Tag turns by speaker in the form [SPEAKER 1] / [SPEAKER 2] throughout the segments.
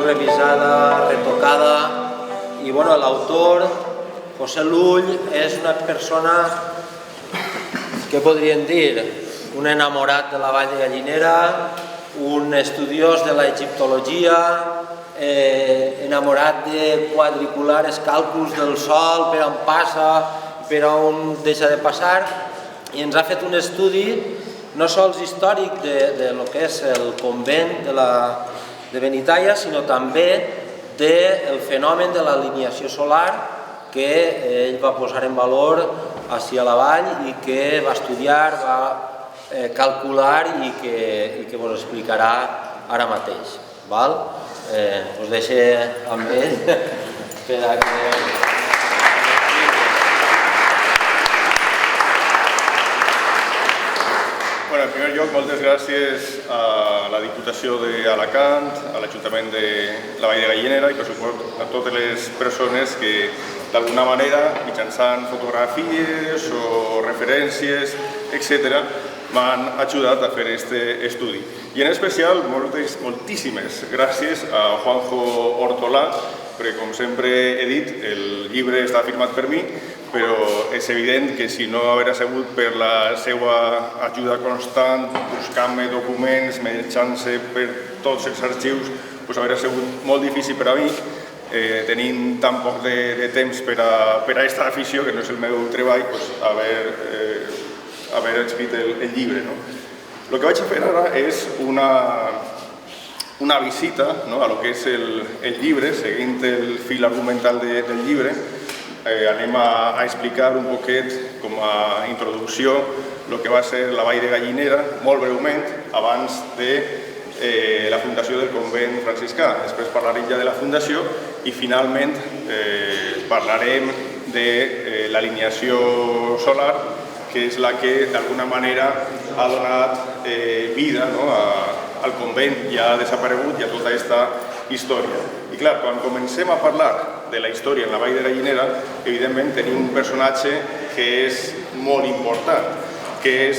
[SPEAKER 1] molt revisada, retocada, i bueno, l'autor, José Lull, és una persona, què podríem dir, un enamorat de la Vall de Gallinera, un estudiós de l'egiptologia, enamorat de quadricular els càlculs del Sol, per on passa, per on deixa de passar, i ens ha fet un estudi no sols històric de lo que és el convent de Benitaia, sinó també del fenomen de l'alineació solar que ell va posar en valor ací a la vall i que va estudiar, va calcular i que vos explicarà ara mateix. Us deixo amb ell per a que...
[SPEAKER 2] En primer lloc, moltes gràcies a la Diputació d'Alacant, a l'Ajuntament de la Vall de Gallinera i, per supost, a totes les persones que, d'alguna manera, mitjançant fotografies o referències, etc., m'han ajudat a fer aquest estudi. I en especial, moltíssimes gràcies a Juanjo Hortolà, perquè, com sempre he dit, el llibre està firmat per mi, però és evident que si no hagués sigut per la seva ajuda constant, buscant-me documents, menjant-se per tots els arxius, hauria sigut molt difícil per a mi, tenint tan poc de temps per a aquesta afició, que no és el meu treball, haver escrit el llibre. El que vaig a fer ara és una visita a lo que és el llibre, seguint el fil argumental del llibre. Anem a explicar un poquet, com a introducció, el que va ser la Vall de Gallinera, molt breument, abans de la fundació del convent franciscà. Després parlarem ja de la fundació i finalment parlarem de l'alineació solar, que és la que d'alguna manera ha donat vida al convent ja desaparegut i a tota aquesta història. I clar, quan comencem a parlar de la història en la Vall de Gallinera, evidentment tenim un personatge que és molt important, que és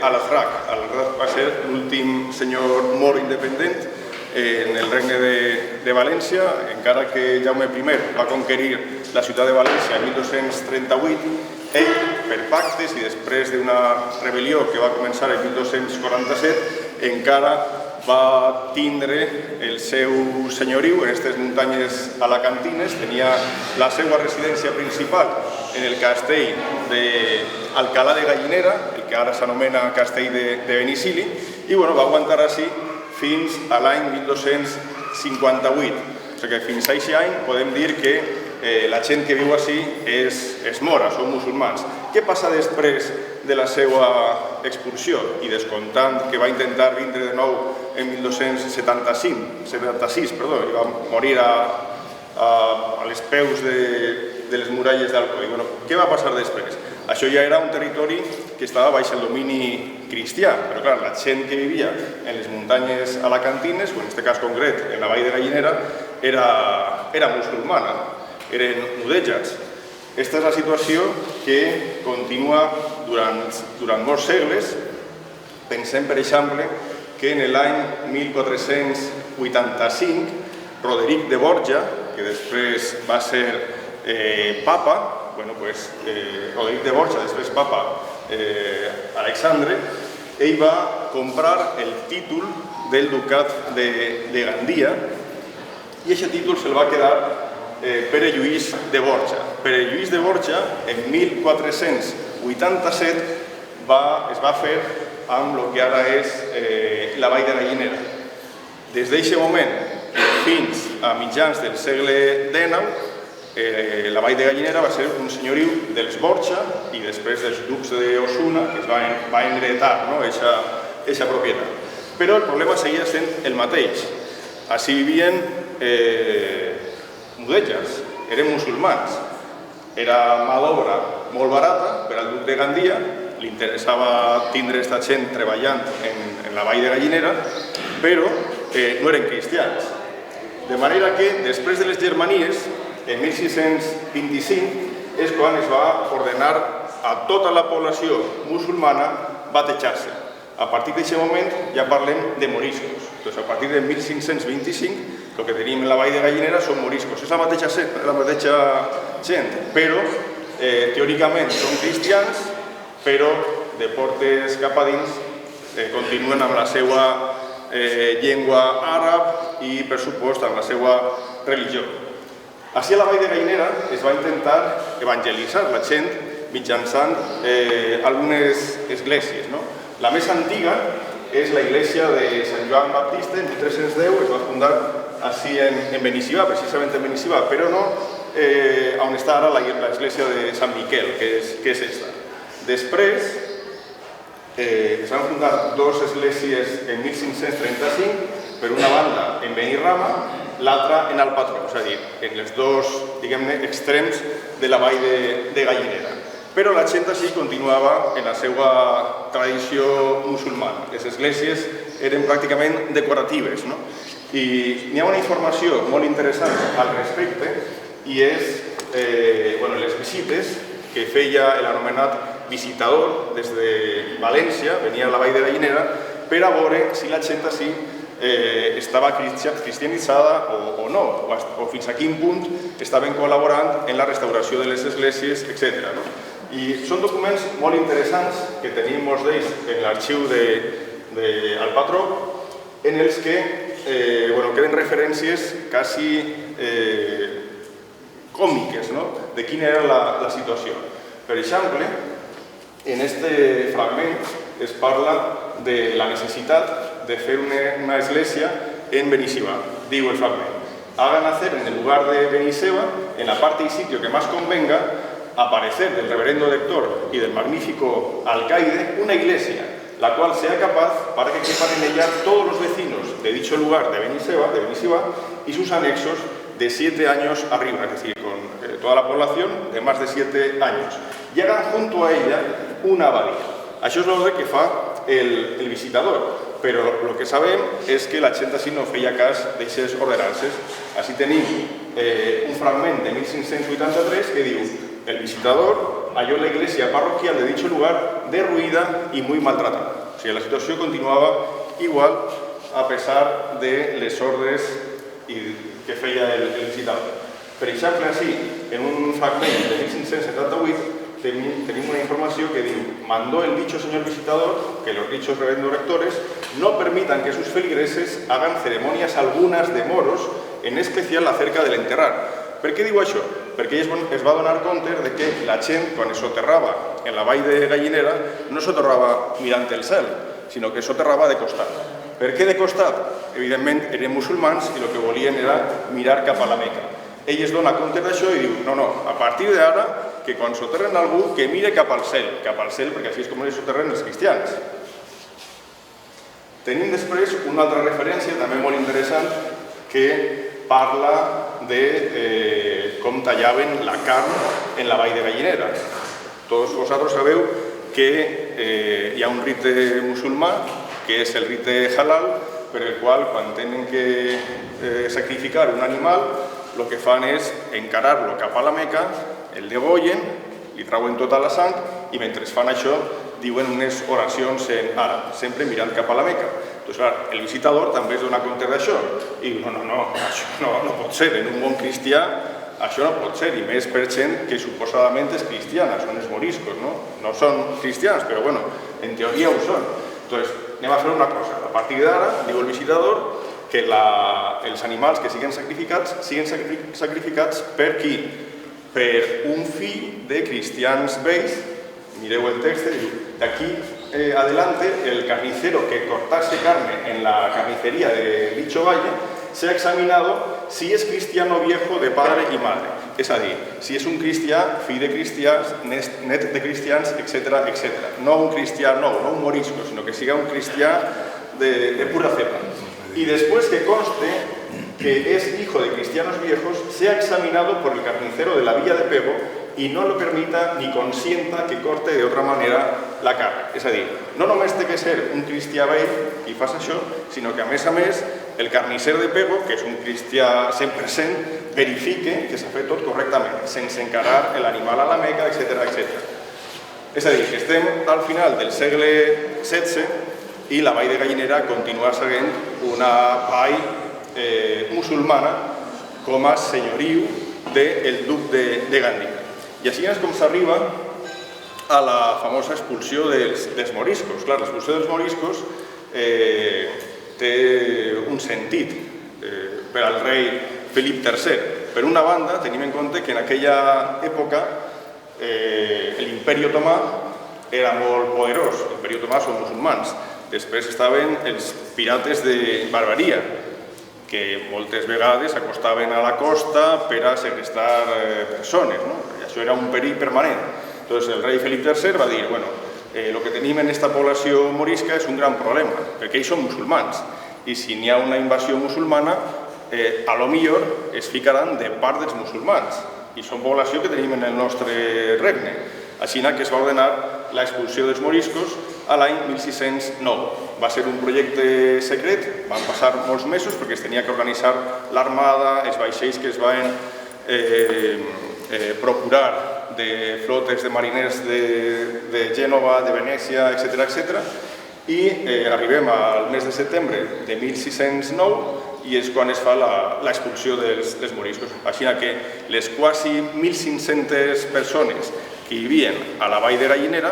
[SPEAKER 2] Al-Azraq. Al-Azraq va ser l'últim senyor mor independent en el regne de València, encara que Jaume I va conquerir la ciutat de València en 1238, ell, per pactes i després d'una rebel·lió que va començar en 1247, encara va tindre el seu senyoriu en aquestes muntanyes alacantines, tenia la seva residència principal en el castell d'Alcalà de Gallinera, el que ara s'anomena castell de Benicili, i va aguantar així fins a l'any 1258. O sigui que fins a aquest any podem dir que la gent que viu així és mora, són musulmans. Què passa després de la seva expulsió i descomptant que va intentar vindre de nou en 1276 i va morir a les peus de les muralles d'Alcoi? Què va passar després? Això ja era un territori que estava baix el domini cristià, però clar, la gent que vivia en les muntanyes alacantines, o en aquest cas concret en la Vall de Gallinera, era musulmana, eren mudèjats. Aquesta és la situació que continua durant molts segles. Pensem, per exemple, que en l'any 1485 Roderic de Borja, que després va ser papa, Roderic de Borja, després papa Alexandre, ell va comprar el títol del ducat de Gandia i aquest títol se'l va quedar Pere Lluís de Borja. Pere Lluís de Borja, en 1487, es va fer amb el que ara és la Vall de Gallinera. Des d'aquest moment fins a mitjans del segle XIX, la Vall de Gallinera va ser un senyoriu dels Borja i després dels ducs d'Osuna, que es va heretar aquesta propietat. Però el problema seguia sent el mateix. Així vivien mudèjars, eren musulmans. Era mà d'obra molt barata per al duc de Gandia, li interessava tindre aquesta gent treballant en la Vall de Gallinera, però no eren cristians. De manera que, després de les Germanies, en 1625, és quan es va ordenar a tota la població musulmana batejar-se. A partir d'aquest moment ja parlem de moriscos. A partir de 1525 El que tenim en la vall de Gallinera són moriscos. És la mateixa gent, però teòricament són cristians, però de portes cap a dins continuen amb la seva llengua àrab i, per supost, amb la seva religió. Així a la vall de Gallinera es va intentar evangelitzar la gent mitjançant algunes esglésies. La més antiga és la iglesia de Sant Joan Baptista, en 1310, es va fundar així en Benissivà, precisament en Benissivà, però no on està ara l'església de Sant Miquel, que és aquesta. Després es van fundar dues esglésies en 1535, per una banda en Benirrama, l'altra en el Patró, és a dir, en els dos, diguem-ne, extrems de la vall de Gallinera. Però la gent així continuava en la seva tradició musulmana. Les esglésies eren pràcticament decoratives, no? I n'hi ha una informació molt interessant al respecte i és les visites que feia l'anomenat visitador des de València, venia a la vall de Gallinera, per a veure si la gent així estava cristianitzada o no, o fins a quin punt estaven col·laborant en la restauració de les esglésies, etc. I són documents molt interessants que tenim molts d'ells en l'arxiu del Patró, en els que queden referències quasi còmiques de quina era la situació. Per exemple, en aquest fragment es parla de la necessitat de fer una església en Benissivà. Diu el fragment: hagan hacer en el lugar de Beniseba, en la parte y sitio que más convenga, aparecer del reverendo lector y del magnífico alcaide una iglesia, la cual sea capaz para que quepan en ella todos los vecinos de dicho lugar de Benissivà y sus anexos de 7 años arriba, es decir, con toda la población de más de 7 años, y hagan junto a ella una abadía. Això és el que fa el visitador, però el que sabem és que la gent així no feia cas d'aixes ordenances. Així tenim un fragment de 1583 que diu: el visitador halló la iglesia parroquial de dicho lugar derruïda y muy maltratada. O sigui, la situació continuava igual a pesar de les ordres que feia el visitador. Per exemple, així, en un fragment de 1578, tenim una informació que diu: mandó el dicho señor visitador que los dichos reverendos rectores no permitan que sus feligreses hagan ceremonias algunas de moros, en especial acerca del enterrar. Per què diu això? Perquè es va donar compte de que la gent, quan es soterrava en la vall de Gallinera, no soterrava mirant el cel, sinó que soterrava de costat. Per què de costat? Evidentment, eren musulmans i el que volien era mirar cap a la Meca. Ell es dona compte d'això i diu: no, a partir d'ara, que quan soterren algú, que mire cap al cel, perquè així és com els soterren els cristians. Tenim després una altra referència, també molt interessant, que parla de com tallaven la carn en la vall de Gallinera. Tots vosaltres sabeu que hi ha un rite musulmà, que és el rite halal, per el qual, quan tenen que sacrificar un animal, el que fan és encarar-lo cap a la Meca, el degollen, li trauen tota la sang i mentre fan això diuen unes oracions en àrab, sempre mirant cap a la Meca. Doncs clar, el visitador també es dona compte d'això i diu: no, això no pot ser, en un bon cristià això no pot ser, i més per gent que suposadament és cristiana, són els moriscos, no són cristians, però bueno, en teoria ho són. Doncs anem a fer una cosa: a partir d'ara, diu el visitador, que els animals que siguin sacrificats per qui? Per un fill de cristians vells. Mireu el text, diu: d'aquí adelante el carnicero que cortase carne en la carnicería de dicho valle se ha examinado si es cristiano viejo de padre y madre. És a dir, si és un cristià, fill de cristians, net de cristians, etc. No un cristià nou, no un morisco, sinó que siga un cristià de pura cepa. Y después que conste que es hijo de cristianos viejos, sea examinado por el carnicero de la villa de Pego y no lo permita ni consienta que corte de otra manera la carn. És a dir, no només té que ser un cristià vell qui fa això, sinó que a més, el carnisser de Pego, que és un cristià 100%, verifique que s'ha fet tot correctament, sense encarar l'animal a la Meca, etc. És a dir, que estem al final del segle XVI i la vall de Gallinera continua sent una vall musulmana com a senyoriu del duc de Gandia. I així és com s'arriba a la famosa expulsió dels moriscos. Clar, l'expulsió dels moriscos té un sentit per al rei Felip III. Per una banda, tenim en compte que en aquella època l'imperi otomà era molt poderós. L'imperi otomà són musulmans. Després estaven els pirates de Barbaria, que moltes vegades s'acostaven a la costa per a segrestar persones. I això era un perill permanent. Entonces el rei Felip III va dir, bueno, el que tenim en esta població morisca és un gran problema, perquè ells són musulmans, i si n'hi ha una invasió musulmana, a lo millor es ficaran de part dels musulmans, i són població que tenim en el nostre regne. Així que es va ordenar l'expulsió dels moriscos a l'any 1609. Va ser un projecte secret, van passar molts mesos perquè es tenia que organitzar l'armada, els vaixells que es van procurar de flotes de mariners de Gènova, de Venècia, etc. I arribem al mes de setembre de 1609 i és quan es fa l'expulsió dels moriscos. Així que les quasi 1.500 persones que vivien a la vall de Gallinera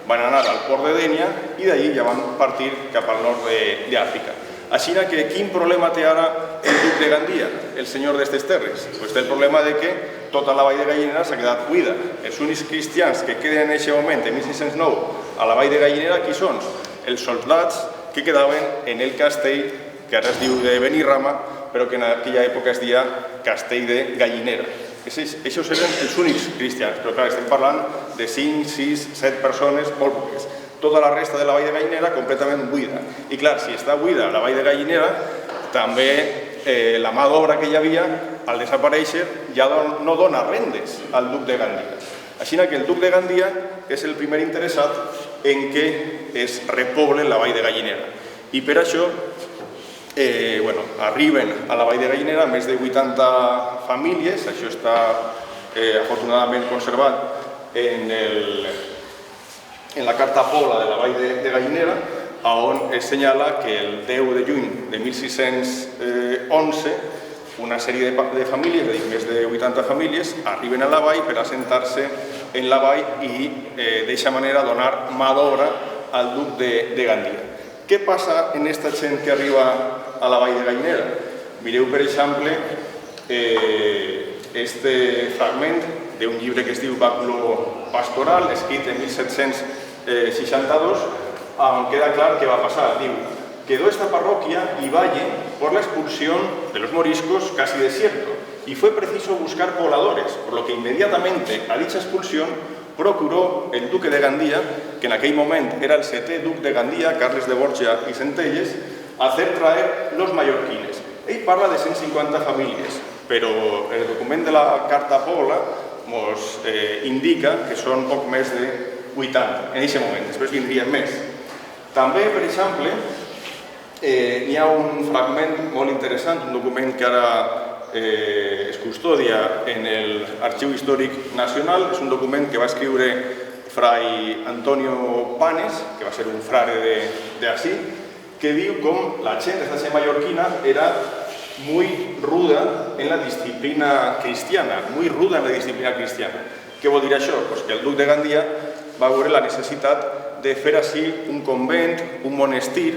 [SPEAKER 2] van anar al port de Dénia i d'allí ja van partir cap al nord d'Àfrica. Així que quin problema té ara el duc de Gandia, el senyor d'aquestes terres? Té el problema que tota la vall de Gallinera s'ha quedat buida. Els únics cristians que queden en aquest moment, en 1609, a la vall de Gallinera, qui són? Els soldats que quedaven en el castell, que ara es diu de Benirrama, però que en aquella època es deia Castell de Gallinera. Això eren els únics cristians, però clar, estem parlant de 5, 6, 7 persones, molt poques. Tota la resta de la vall de Gallinera completament buida. I clar, si està buida la vall de Gallinera, també la mà d'obra que hi havia, al desaparèixer, ja no dona rendes al duc de Gandia. Així que el duc de Gandia és el primer interessat en què es repoble la vall de Gallinera. I per això arriben a la vall de Gallinera més de 80 famílies, això està afortunadament conservat en la carta Pola de la vall de Gallinera, on es senyala que el 10 de juny de 1611 una sèrie de famílies, és a dir, més de 80 famílies, arriben a la vall per assentar-se en la vall i d'aquesta manera donar mà d'obra al duc de Gandia. Què passa en aquesta gent que arriba a la vall de Gallinera? Mireu, per exemple, este fragment d'un llibre que es diu Bàculo Pastoral, escrit en 1762, on queda clar què va passar. Diu, quedó esta parroquia y valle por la expulsión de los moriscos casi desierto y fue preciso buscar pobladores, por lo que inmediatamente a dicha expulsión procuró el duque de Gandía, que en aquell moment era el setè duc de Gandia, Carles de Borja i Centelles, hacer traer los mallorquines. Ell parla de 150 famílies, però el document de la Carta Pola ens indica que són poc més de 80 en aquest moment, després vindrien més. També, per exemple, hi ha un fragment molt interessant, un document que ara es custodia en l'Arxiu Històric Nacional, és un document que va escriure fray Antonio Panes, que va ser un frare d'ací, que diu com la gent d'esta mallorquina era muy ruda en la disciplina cristiana, muy ruda en la disciplina cristiana. Què vol dir això? Pues que el duc de Gandia va veure la necessitat de fer així un convent, un monestir,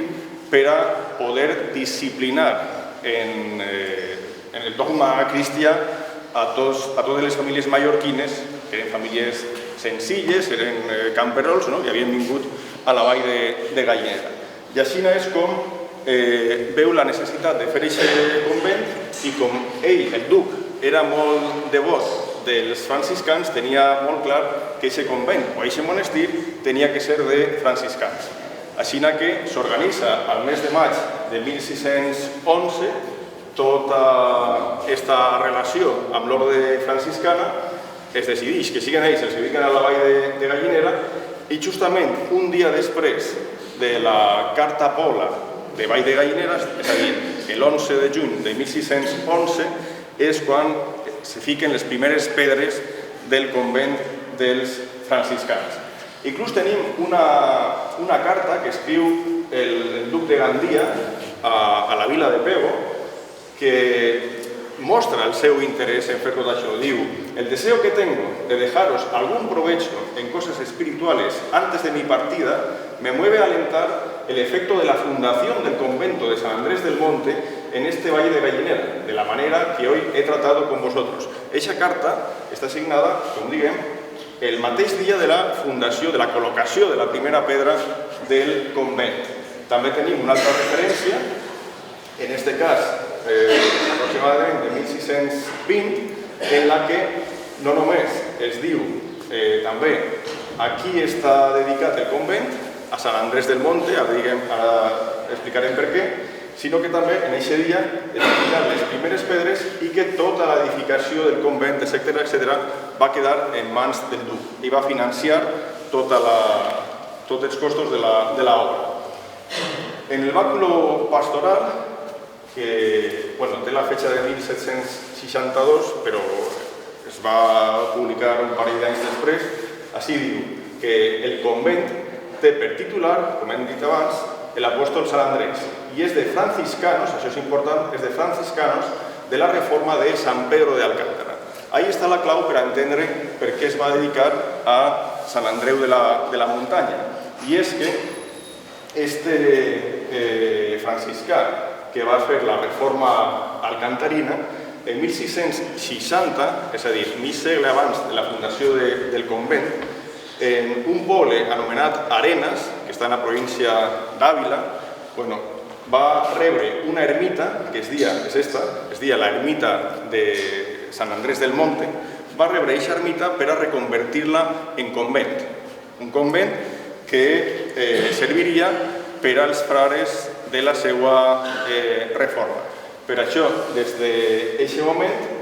[SPEAKER 2] per a poder disciplinar en el dogma cristià a totes les famílies mallorquines, que eren famílies senzilles, eren camperols, que havien vingut a la vall de Gallinera. I així és com veu la necessitat de fer aquest convent i com ell, el duc, era molt devot dels franciscans, tenia molt clar que aquest convent o aquest monestir tenia que ser de franciscans. Així que s'organitza al mes de maig de 1611 tota aquesta relació amb l'orde franciscana, es decideix que siguin ells els que vinguin a la vall de Gallinera i justament un dia després de la Carta Pola de Vall de Gallinera, és a dir, l'11 de juny de 1611, és quan se fiquen les primeres pedres del convent dels franciscans. Inclús tenim una carta que escriu el duc de Gandia a la vila de Pego, que mostra el seu interés en fer tot això. Diu, el deseo que tengo de dejaros algún provecho en cosas espirituales antes de mi partida me mueve a alentar el efecto de la fundación del convento de San Andrés del Monte en este Valle de Gallinera, de la manera que hoy he tratado con vosotros. Eixa carta està signada, com diguem, el mateix dia de la fundació, de la col·locació de la primera pedra del convent. També tenim una altra referència, en este cas, aproximadament de 1620, en la que no només es diu també aquí està dedicat el convent, a Sant Andrés del Monte, ara explicarem per què, sinó que també en aquest dia es dediquen les primeres pedres i que tota l'edificació del convent, etc., va quedar en mans del duc i va financiar tots els costos de l'obra. En el bàculo pastoral, que té la fecha de 1762, però es va publicar un parell d'anys després, així diu que el convent té per titular, com hem dit abans, l'apòstol Sant Andrés, i és de franciscanos, això és important, és de franciscanos de la reforma de San Pedro de Alcántara. Ahí està la clau per entendre per què es va dedicar a Sant Andreu de la Muntanya. I és que este franciscà que va fer la reforma alcantarina, en 1660, és a dir, mig segle abans de la fundació del convent, en un poble anomenat Arenas, que està en la província d'Àvila, va rebre una ermita, que es deia l'ermita de Sant Andrés del Monte, va rebre aquesta ermita per a reconvertir-la en convent. Un convent que serviria per als frares de la seva reforma. Per això, des d'aquest moment,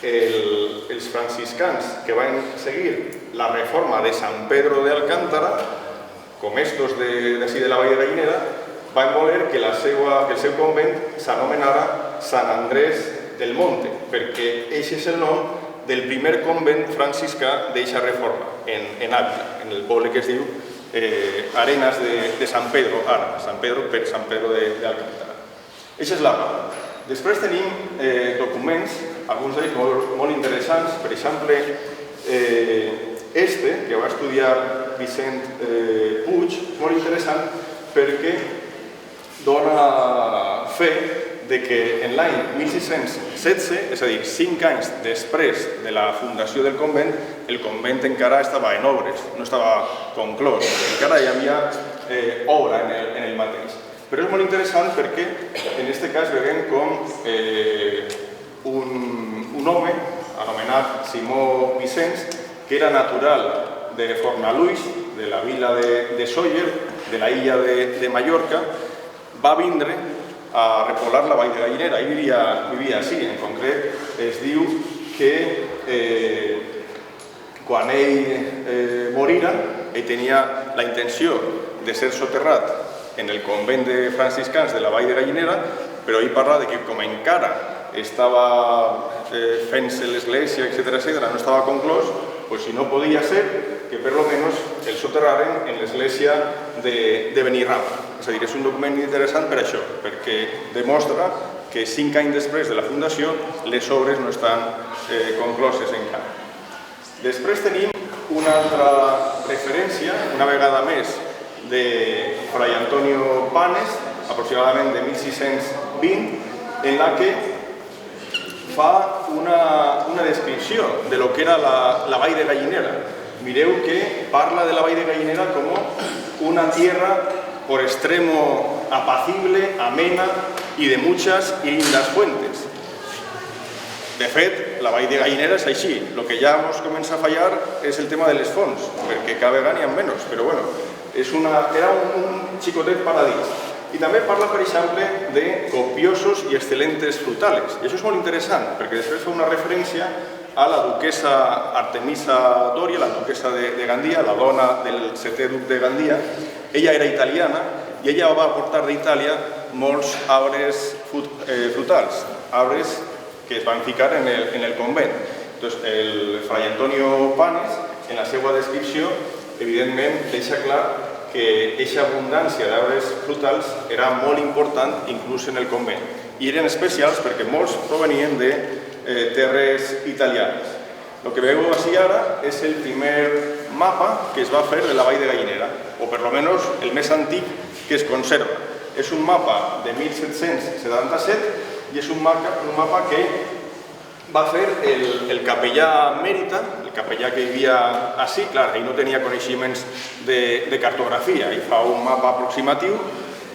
[SPEAKER 2] els franciscans que van seguir la reforma de San Pedro de Alcántara, com estos d'ací de la Vall de Gallinera, van voler que el seu convent s'anomenara Sant Andrés del Monte, perquè aquest és el nom del primer convent franciscà d'aquesta reforma, en Àvila, en el poble que es diu Arenas de San Pedro, ara, San Pedro per San Pedro de Alcántara. Eixa és la part. Després tenim documents, alguns d'ells molt interessants, per exemple, que va estudiar Vicent Puig, molt interessant perquè dona fe de que en l'any 1616, és a dir, 5 anys després de la fundació del convent, el convent encara estava en obres, no estava conclòs, encara hi havia obra en el mateix. Però és molt interessant perquè en aquest cas veiem com un home anomenat Simó Vicens, que era natural de Fornalutx, de la vila de Sóller, de la illa de Mallorca, va vindre a repoblar la Vall de Gallinera. Ell vivia així. En concret, es diu que quan ell morira, ell tenia la intenció de ser soterrat en el convent de franciscans de la Vall de Gallinera, però ell parla de que com encara estava fent-se l'església, etc., no estava conclòs, si no podia ser que per lo menos el soterraren en l'església de Benirramp. És a dir, és un document interessant per això, perquè demostra que 5 anys després de la fundació les obres no estan concloses encara. Després tenim una altra referència, una vegada més, de Fray Antonio Panes, aproximadament de 1620, en la que fa una descripció de lo que era la Vall de Gallinera. Mireu que parla de la Vall de Gallinera como una tierra por extremo apacible, amena y de muchas y lindas fuentes. De fet, la Vall de Gallinera és així. El que ja ens comença a fallar és el tema de les fonts, perquè cada vegada n'hi ha menys, però bueno, era un xicotet paradís. I també parla, per exemple, de copiosos i excelentes frutales. I això és molt interessant, perquè després fa una referència a la duquesa Artemisa Doria, la duquesa de Gandia, la dona del 7è duc de Gandia. Ella era italiana i ella va portar d'Itàlia molts arbres frutals, arbres que es van ficar en el convent. Entonces, el Fray Antonio Panes, en la seva descripció, evidentment deixa clar que aquesta abundància d'arbres frutals era molt important inclús en el convent. i eren especials perquè molts provenien de terres italianes. El que veieu així ara és el primer mapa que es va fer de la Vall de Gallinera, o per almenys el més antic que es conserva. És un mapa de 1777 i és un mapa que va fer el capellà Mèrita, el capellà que hi havia així, clar, ell no tenia coneixements de cartografia, i fa un mapa aproximatiu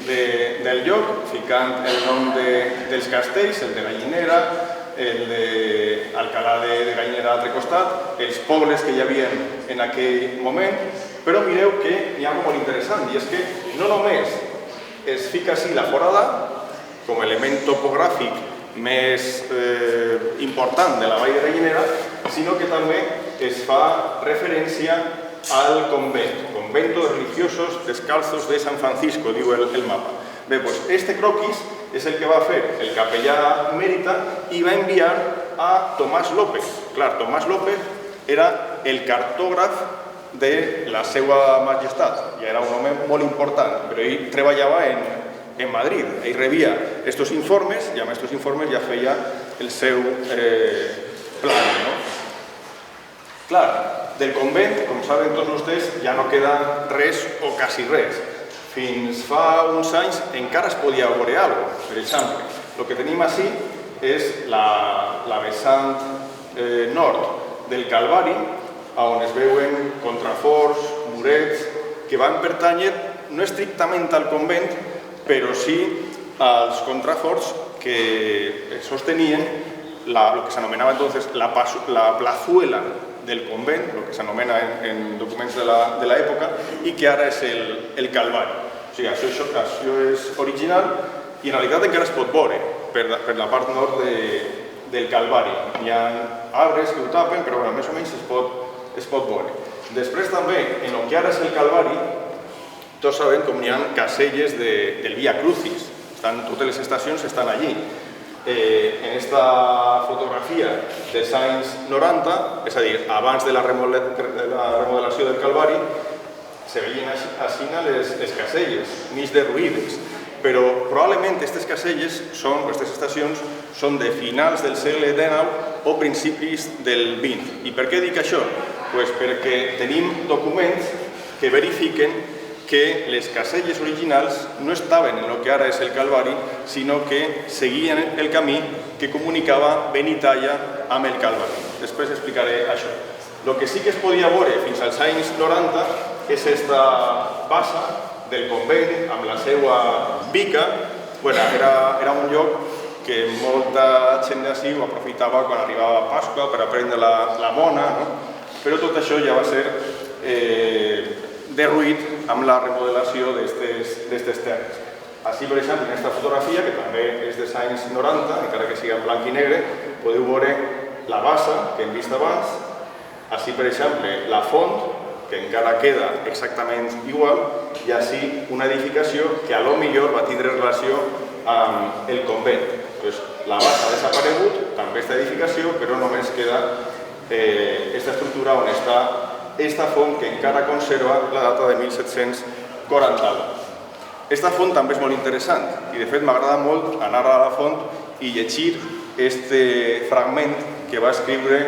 [SPEAKER 2] del lloc, ficant el nom dels castells, el de Gallinera, el d'Alcalà de Gallinera a l'altre costat, els pobles que hi havia en aquell moment, però mireu que hi ha molt interessant, i és que no només es fica així la forada, com a element topogràfic més important de la Vall de Gallinera, sinó que també es fa referència al convento de religiosos descalzos de San Francisco, diu el mapa. Bé, doncs, este croquis és el que va fer el capellà Mèrita i va enviar a Tomàs López. Clar, Tomàs López era el cartògraf de la seva majestat, i era un home molt important, però ell treballava en Madrid. Ell rebia aquests informes i amb aquests informes ja feia el seu pla. Clar, del convent, com saben tots vostès, ja no queda res o quasi res. Fins fa uns anys encara es podia veure alguna cosa. Per exemple, el que tenim així és la vessant nord del Calvari, on es veuen contraforts, murets, que van pertànyer no estrictament al convent, però sí als contraforts que sostenien el que s'anomenava entonces la plazuela del convent, el que s'anomena en documents de l'època, i que ara és el Calvari. O sigui, això és original i en realitat encara es pot veure per la part nord del Calvari. Hi ha arbres que ho tapen, però més o menys es pot veure. Després també, en el que ara és el Calvari, tots sabem com hi ha caselles del Via Crucis. Totes les estacions estan allí. En aquesta fotografia dels anys 90, és a dir, abans de la remodelació del Calvari, se veien així les caselles, mig derruïdes. Però probablement aquestes caselles, aquestes estacions, són de finals del segle XIX o principis del XX. I per què dic això? Perquè tenim documents que verifiquen que les caselles originals no estaven en el que ara és el Calvari, sinó que seguien el camí que comunicava Benitalla amb el Calvari. Després explicaré això. El que sí que es podia veure fins als anys 90 és aquesta bassa del convent amb la seva bica. Era un lloc que molta gent d'ací ho aprofitava quan arribava Pasqua per a prendre la mona, però tot això ja va ser derruït amb la remodelació d'aquestes terres. Així, per exemple, en aquesta fotografia, que també és dels anys 90, encara que sigui en blanc i negre, podeu veure la bassa que hem vist abans. Així, per exemple, la font, que encara queda exactament igual, i així una edificació que a lo millor va tindre relació amb el convent. La bassa ha desaparegut, també aquesta edificació, però només queda aquesta estructura on està aquesta font que encara conserva la data de 1741. Aquesta font també és molt interessant i de fet m'agrada molt anar a la font i llegir aquest fragment que va escriure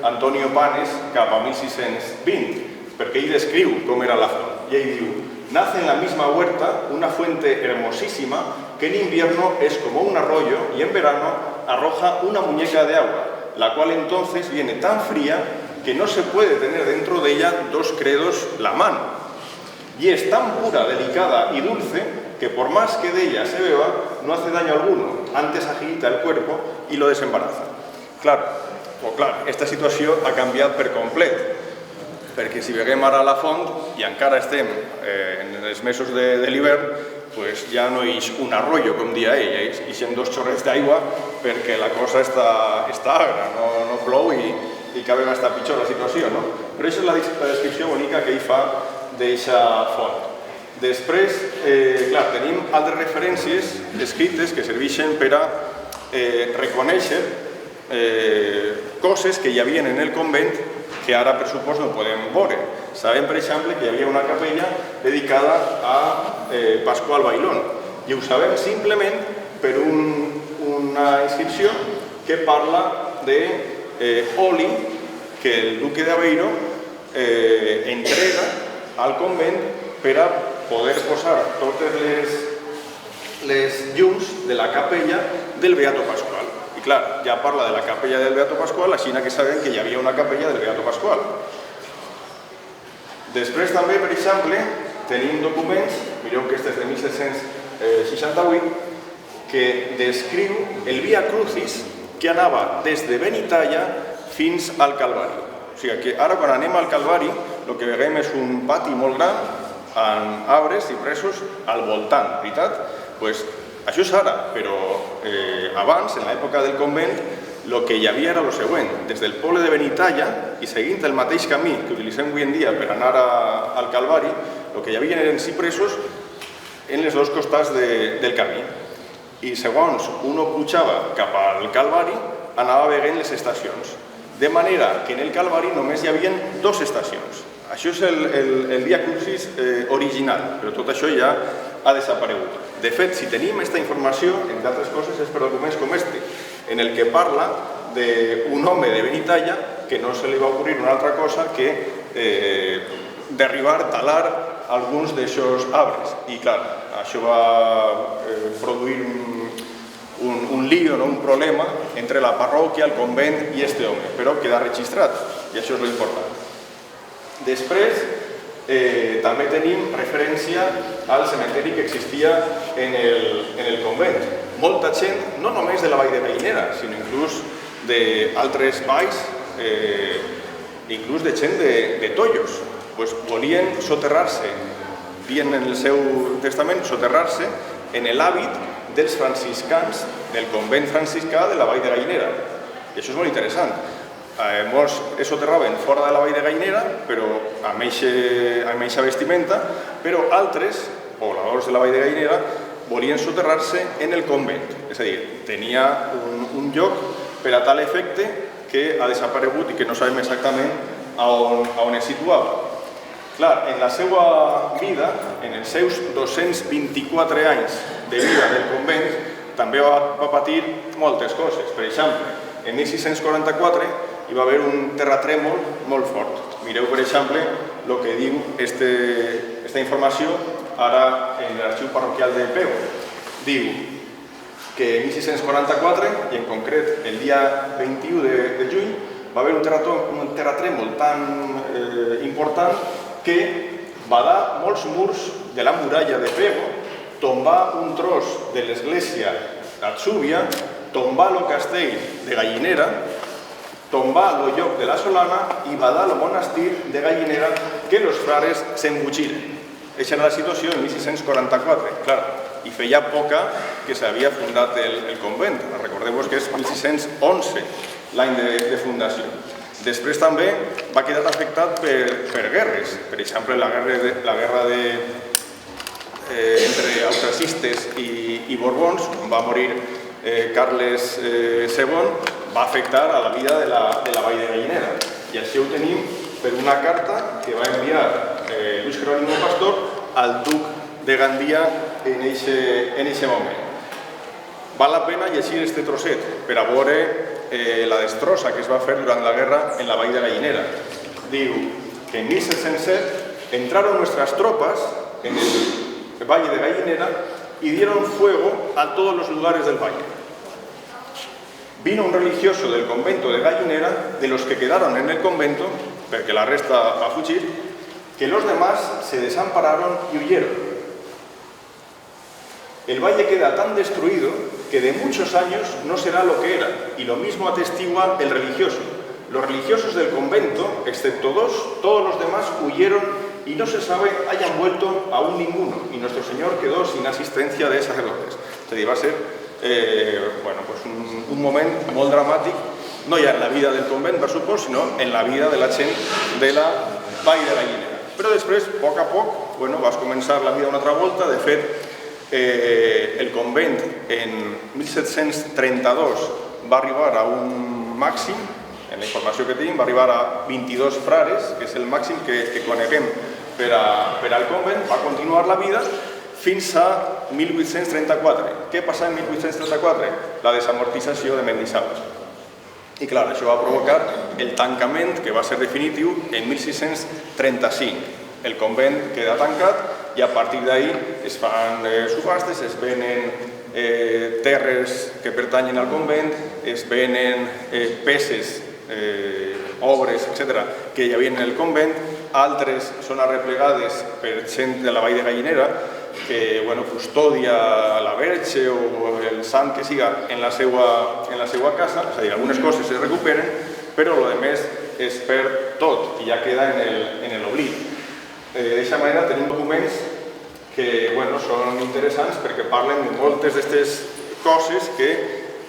[SPEAKER 2] Antonio Panes cap a 1620, perquè ell descriu com era la font. I ell diu: nace en la misma huerta una fuente hermosísima que en invierno es como un arroyo y en verano arroja una muñeca de agua, la cual entonces viene tan fría que no se puede tener dentro de ella 2 credos la mano. Y es tan pura, delicada y dulce que por más que de ella se beba, no hace daño alguno, antes agita el cuerpo y lo desembaraza. Clar, aquesta situació ha canviat per complet, perquè si veiem ara la font i encara estem en els mesos de l'hivern, ja no és un arroyo, com dia ell, hi són 2 xorrets d'aigua perquè la cosa està agra, no plou i cada vegada està pitjor la situació, no? Però això és la descripció bonica que ell fa d'aquesta font. Després, clar, tenim altres referències escrites que serveixen per a reconèixer coses que hi havia en el convent que ara, per supost, no podem veure. Sabem, per exemple, que hi havia una capella dedicada a Pasqual Bailón, i ho sabem simplement per un una inscripció que parla d'oli que el duque d'Aveiro entrega al convent per a poder posar totes les llums de la capella del Beato Pasqual. I clar, ja parla de la capella del Beato Pasqual, així que sabem que hi havia una capella del Beato Pasqual. Després també, per exemple, tenim documents, mireu que este és de 1768, que descriu el Via Crucis que anava des de Benitalla fins al Calvari. O sigui que ara quan anem al Calvari el que veiem és un pati molt gran amb arbres i presos al voltant, veritat? Això és ara, però abans, en l'època del convent, el que hi havia era el següent. Des del poble de Benitalla i seguint el mateix camí que utilitzem avui en dia per anar al Calvari, el que hi havia eren cipressos en els dos costats del camí. I segons uno pujava cap al Calvari, anava veient les estacions. De manera que en el Calvari només hi havia dues estacions. Això és el Via Crucis original, però tot això ja ha desaparegut. De fet, si tenim aquesta informació, entre altres coses, és per documents com este, en el que parla d'un home de Benitalla que no se li va ocorrir una altra cosa que derribar, talar alguns d'aixòs arbres. I clar, això va produir un lío, un problema entre la parròquia, el convent i este home, però queda registrat, i això és l'important. Després, també tenim referència al cementeri que existia en el convent. Molta gent, no només de la Vall de Gallinera, sinó inclús d'altres valls, inclús de gent de Tollos, volien soterrar-se, dient en el seu testament, soterrar-se en l'hàbit dels franciscans del convent franciscà de la Vall de Gallinera. I això és molt interessant. Molts es soterraven fora de la Vall de Gallinera, però amb eixa vestimenta, però altres, pobladors de la Vall de Gallinera, volien soterrar-se en el convent. És a dir, tenia un lloc per a tal efecte que ha desaparegut i que no sabem exactament on es situava. Clar, en la seva vida, en els seus 224 anys de vida del convent, també va patir moltes coses. Per exemple, en 1644 hi va haver un terratrèmol molt fort. Mireu, per exemple, el que diu aquesta informació ara en l'arxiu parroquial de Pego. Diu que en 1644, i en concret el dia 21 de juny, va haver un terratrèmol tan important que va dar molts murs de la muralla de Pego, tombar un tros de l'església d'Atzúbia, tombar el castell de Gallinera, tombar el lloc de la Solana i va dar el monestir de Gallinera que els frares s'embutxiren. Aquesta era la situació en 1644, clar, i feia poca que s'havia fundat el convent. Recordeu-vos que és 1611 l'any de fundació. Després també va quedar afectat per guerres. Per exemple, la guerra entre austracistes i borbons, on va morir Carles II, va afectar a la vida de la Vall de Gallinera. I això ho tenim per una carta que va enviar Luis Jerónimo Pastor al duc de Gandia en aquest moment. Val la pena llegir aquest trosset per a veure la destrossa que es va fer durant la guerra en la Vall de Gallinera. Diu que en 1707 entraron nuestras tropas en el Valle de Gallinera y dieron fuego a todos los lugares del valle. Vino un religioso del convento de Gallinera, de los que quedaron en el convento, porque la resta va a fugir, que los demás se desampararon y huyeron. El valle queda tan destruido que de muchos años no será lo que era, y lo mismo atestigua el religioso. Los religiosos del convento, excepto dos, todos los demás huyeron y no se sabe hayan vuelto aún ninguno, y nuestro Señor quedó sin asistencia de sacerdotes. És a dir, va ser un moment molt dramàtic, no ja en la vida del convent, per supòs, sinó en la vida de la gent de la Vall de Gallinera. Però després, a poc, va començar la vida una altra volta. De fet, el convent en 1732 va arribar a un màxim, en la informació que tenim, va arribar a 22 frares, que és el màxim que coneguem per al convent. Va continuar la vida fins a 1834. Què passa en 1834? La desamortització de Mendizábal. I clar, això va provocar el tancament, que va ser definitiu, en 1635. El convent queda tancat i a partir d'ahir es fan subhastes, es venen terres que pertanyen al convent, es venen peces, obres, etc., que hi havia en el convent, altres són arreplegades per gent de la Vall de Gallinera, que custodia la Verge o el sant que siga en la seva casa, és a dir, algunes coses es recuperen, però el més es perd tot i ja queda en l'oblit. D'aquesta manera tenim documents que són interessants perquè parlen de moltes d'aquestes coses que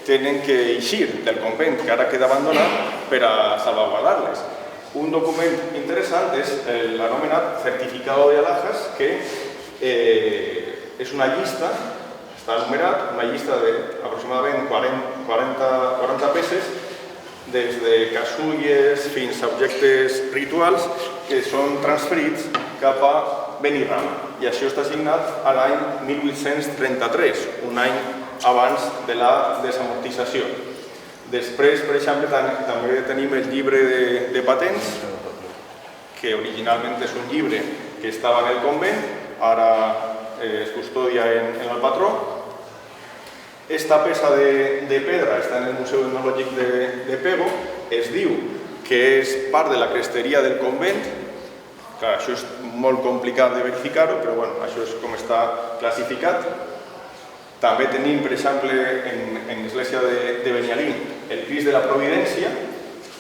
[SPEAKER 2] tenen que eixir del convent, que ara queda abandonat, per a salvaguardar-les. Un document interessant és l'anomenat Certificado de Alhajas, que és una llista, està numerat, una llista d'aproximadament 40 peces, des de casulles fins a objectes rituals que són transferits cap a Benirama. I això està signat a l'any 1833, un any abans de la desamortització. Després, per exemple, també tenim el llibre de patents, que originalment és un llibre que estava en el convent, ara es custodia en el patró. Esta peça de pedra està en el Museu Etnològic de Pego, es diu que és part de la cresteria del convent. Clar, això és molt complicat de verificar-ho, però això és com està classificat. També tenim, per exemple, en l'església de Benialín, el Crist de la Providència,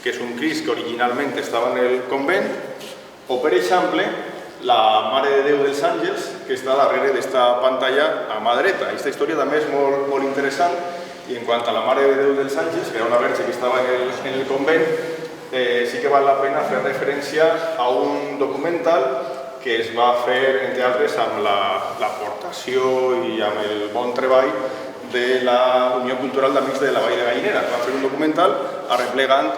[SPEAKER 2] que és un Crist que originalment estava en el convent, o, per exemple, la Mare de Déu dels Àngels, que està darrere d'esta pantalla a mà dreta. Aquesta història també és molt interessant, i en quant a la Mare de Déu dels Àngels, que era una verge que estava en el convent, sí que val la pena fer referència a un documental que es va fer, entre altres, amb l'aportació i amb el bon treball de la Unió Cultural d'Amics de la Vall de Gallinera. Va fer un documental arreplegant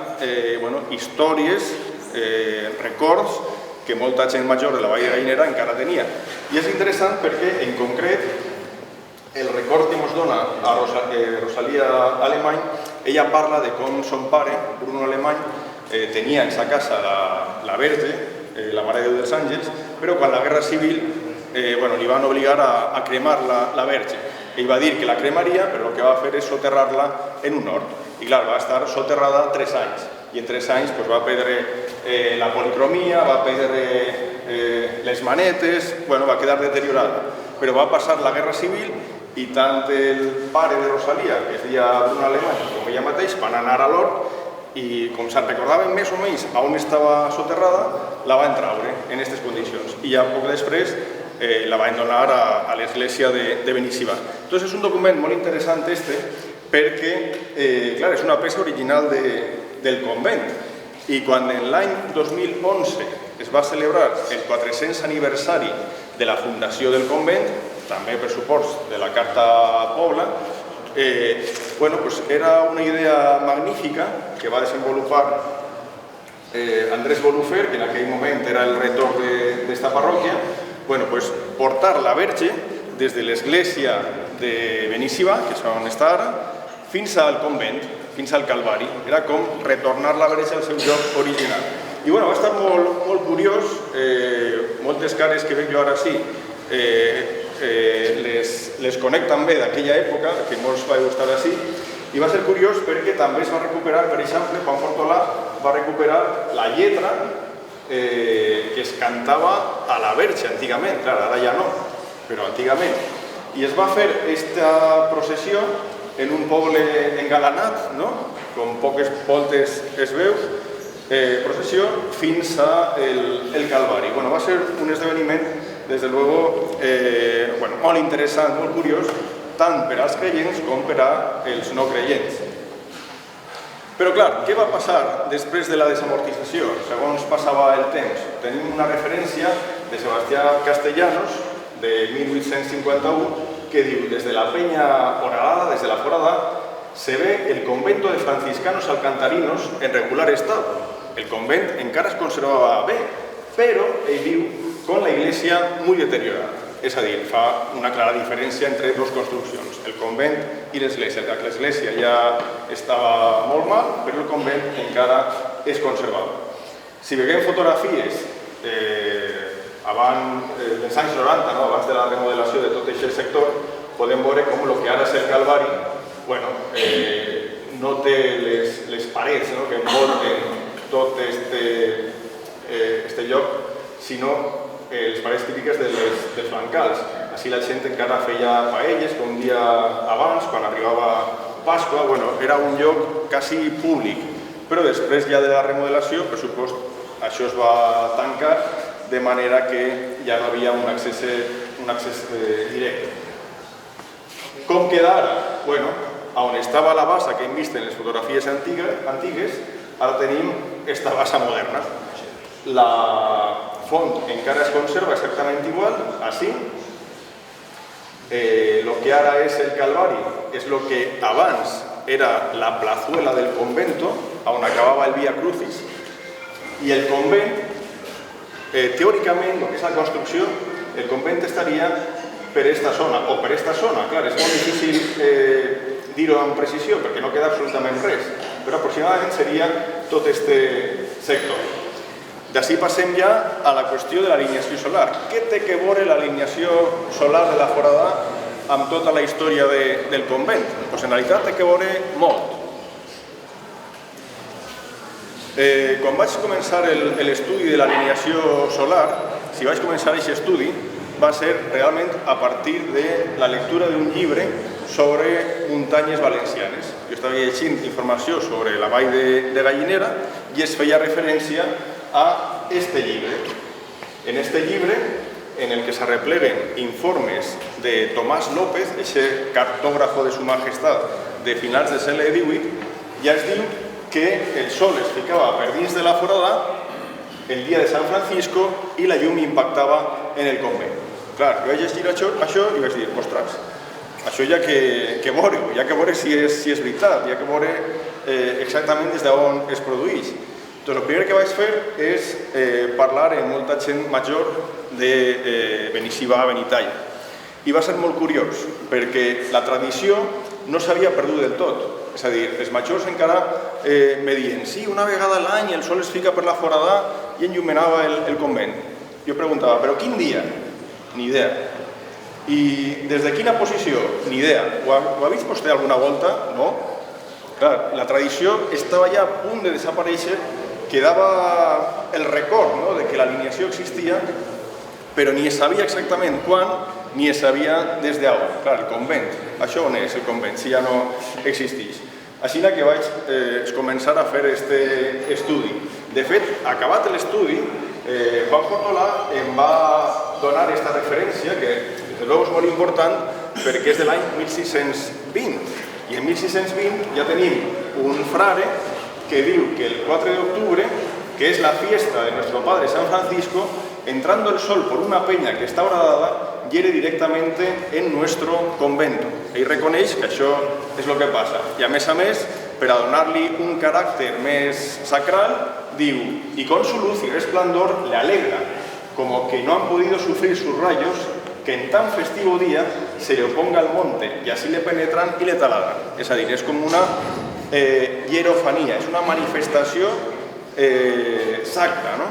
[SPEAKER 2] històries, records, que molta gent major de la Vall de Gallinera encara tenia. I és interessant perquè, en concret, el record que ens dona a Rosalia Alemany, ella parla de com son pare, Bruno Alemany, tenia en sa casa la Verge, la Mare de Déu dels Àngels, però quan la Guerra Civil li van obligar a cremar la Verge. Ell va dir que la cremaria, però el que va fer és soterrar-la en un hort. I clar, va estar soterrada 3 anys. I en 3 anys va perdre la policromia, va perdre les manetes, va quedar deteriorada. Però va passar la Guerra Civil i tant el pare de Rosalia, que es deia Bruno Alemany, com ella mateix, van anar a l'hort i, com se'n recordaven més o menys on estava soterrada, la van traure en aquestes condicions. I ja poc després la van donar a l'església de Benissivà. Doncs és un document molt interessant perquè, clar, és una peça original del convent. I quan en l'any 2011 es va celebrar el 400 aniversari de la fundació del convent, també per suports de la Carta Pobla, era una idea magnífica que va desenvolupar Andrés Bolufer, que en aquell moment era el rector d'esta parròquia, portar la Verge des de l'església de Benissivà, que és on està ara, fins al convent, fins al Calvari. Era com retornar la Verge al seu lloc original. I va estar molt curiós, moltes cares que veig jo ara sí, les connecten bé d'aquella època, que molts vau estar així, i va ser curiós perquè també es va recuperar, per exemple, Juan Fortolà va recuperar la lletra que es cantava a la Verge antigament, clar, ara ja no, però antigament. I es va fer aquesta processió en un poble engalanat, com poques voltes es veu, processió fins al Calvari. Va ser un esdeveniment, des de luego, molt interessant, molt curiós, tant per als creients com per als no creients. Però, clar, què va passar després de la desamortització, segons passava el temps? Tenim una referència de Sebastià Castellanos, de 1851, que diu: desde la peña Horadada, desde la Forada, se ve el convento de franciscanos alcantarinos en regular estado. El convent encara es conservava bé, però, ell diu, con la iglesia muy deteriorada. És a dir, fa una clara diferència entre dues construccions, el convent i l'església. L'església ja estava molt mal, però el convent encara es conservava. Si veiem fotografies abans dels anys 90, abans de la remodelació de tot aquest sector, podem veure com el que ara és el Calvari no té les parets que envolten tot este lloc, sinó les parets típiques dels bancals. Així la gent encara feia paelles, com un dia abans, quan arribava Pasqua. Era un lloc quasi públic, però després ja de la remodelació, per supost, això es va tancar, de manera que ja no havia un accés directe. Com queda ara? On estava la bassa que hem vist en les fotografies antigues, ara tenim esta bassa moderna. La font encara es conserva exactament igual, així. Lo que ara és el Calvari és lo que abans era la plazuela del convento, on acabava el Via Crucis, i el convent, teòricament, el que és la construcció, el convent estaria per esta zona, o per esta zona. Clar, és molt difícil dir-ho amb precisió, perquè no queda absolutament res, però aproximadament seria tot este sector. D'ací passem ja a la qüestió de l'alineació solar. Què té que veure l'alineació solar de la Foradà amb tota la història del convent? Doncs en realitat té que veure molt. Quan vaig començar l'estudi de l'alineació solar, si vaig començar aquest estudi, va ser realment a partir de la lectura d'un llibre sobre muntanyes valencianes. Jo estava llegint informació sobre la vall de Gallinera i es feia referència a este llibre. En este llibre, en el que s'arrepleguen informes de Tomàs López, aquest cartògrafo de Su Majestat de finals del segle XVIII, ja es diu que el sol es ficava per dins de la Foradà el dia de Sant Francisco i la llum impactava en el convent. Clar, jo vaig llegir això i vaig dir, ostres, això hi ha que veure-ho, hi ha que veure si és veritat, hi ha que veure exactament des d'on es produeix. Doncs el primer que vaig fer és parlar amb molta gent major de Benissivà, Benitall. I va ser molt curiós, perquè la tradició no s'havia perdut del tot. És a dir, els majors encara me diuen, sí, una vegada a l'any el sol es fica per la Foradà i enllumenava el convent. Jo preguntava, però quin dia? Ni idea. I des de quina posició? Ni idea. Ho ha vist vostè alguna volta? No? Clar, la tradició estava ja a punt de desaparèixer, quedava el record de que l'alineació existia, però ni es sabia exactament quan, ni es sabia des d'on. Clar, el convent. Això on és el convent, si ja no existeix. Així que vaig començar a fer aquest estudi. De fet, acabat l'estudi, Juan Cornolà em va donar aquesta referència, que des de és molt important, perquè és de l'any 1620. I en 1620 ja tenim un frare que diu que el 4 d'octubre, que es la fiesta de nuestro Padre San Francisco, entrando el sol por una peña que está horadada, hiere directamente en nuestro convento. Ell reconeix que això és el que passa. I a més, per a donar-li un caràcter més sacral, diu, y con su luz y resplandor le alegra, como que no han podido sufrir sus rayos, que en tan festivo día se le oponga al monte, y así le penetran y le taladran. És a dir, és com una hierofania, és una manifestació sacra, no?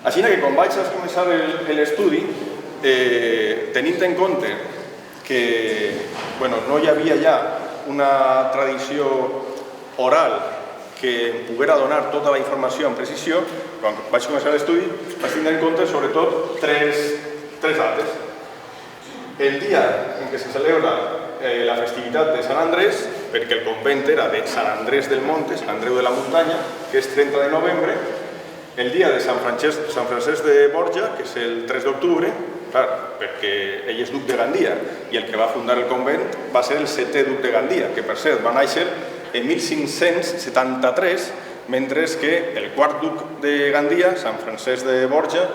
[SPEAKER 2] Així que quan vaig començar l'estudi, tenint en compte que no hi havia ja una tradició oral que em poguera donar tota la informació amb precisió, quan vaig començar l'estudi vaig tenir en compte sobretot tres dates. El dia en què se celebra la festivitat de Sant Andrés, perquè el convent era de Sant Andrés del Monte, Sant Andreu de la Muntanya, que és 30 de novembre, el dia de Sant Francesc de Borja, que és el 3 d'octubre, perquè ell és duc de Gandia, i el que va fundar el convent va ser el 7è duc de Gandia, que per cert va néixer en 1573, mentre que el quart duc de Gandia, Sant Francesc de Borja,